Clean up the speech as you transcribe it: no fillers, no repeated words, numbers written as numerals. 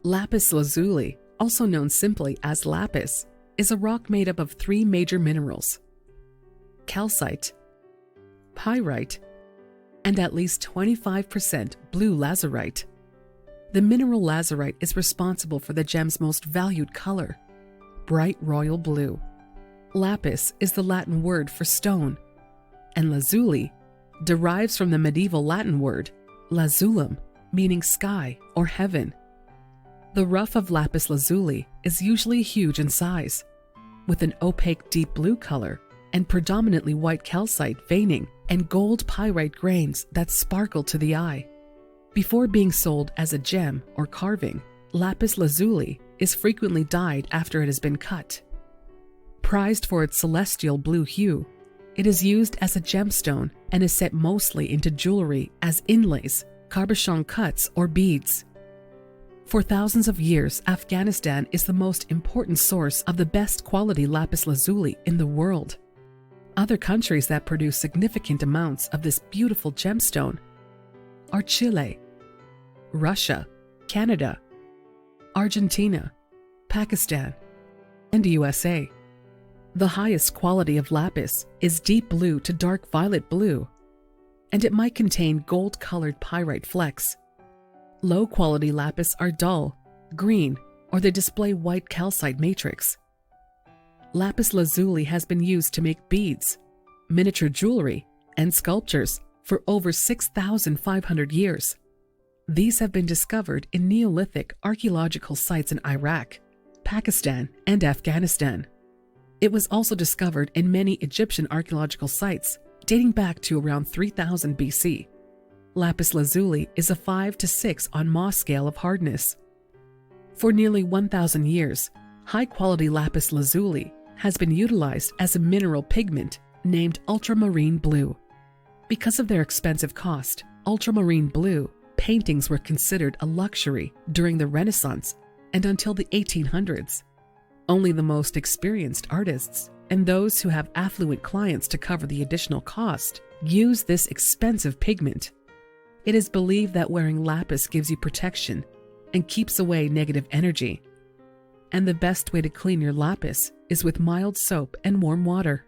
Lapis lazuli, also known simply as lapis, is a rock made up of three major minerals: calcite, pyrite, and at least 25% blue lazurite. The mineral lazurite is responsible for the gem's most valued color, bright royal blue. Lapis is the Latin word for stone, and lazuli derives from the medieval Latin word lazulum, meaning sky or heaven. The rough of lapis lazuli is usually huge in size, with an opaque deep blue color and predominantly white calcite veining and gold pyrite grains that sparkle to the eye. Before being sold as a gem or carving, lapis lazuli is frequently dyed after it has been cut. Prized for its celestial blue hue, it is used as a gemstone and is set mostly into jewelry as inlays, cabochon cuts, or beads. For thousands of years, Afghanistan is the most important source of the best quality lapis lazuli in the world. Other countries that produce significant amounts of this beautiful gemstone are Chile, Russia, Canada, Argentina, Pakistan, and USA. The highest quality of lapis is deep blue to dark violet blue, and it might contain gold-colored pyrite flecks. Low-quality lapis are dull, green, or they display white calcite matrix. Lapis lazuli has been used to make beads, miniature jewelry, and sculptures for over 6,500 years. These have been discovered in Neolithic archaeological sites in Iraq, Pakistan, and Afghanistan. It was also discovered in many Egyptian archaeological sites dating back to around 3000 BC. Lapis lazuli is a 5 to 6 on Mohs scale of hardness. For nearly 1,000 years, high-quality lapis lazuli has been utilized as a mineral pigment named ultramarine blue. Because of their expensive cost, ultramarine blue paintings were considered a luxury during the Renaissance and until the 1800s. Only the most experienced artists and those who have affluent clients to cover the additional cost use this expensive pigment. It is believed that wearing lapis gives you protection and keeps away negative energy. And the best way to clean your lapis is with mild soap and warm water.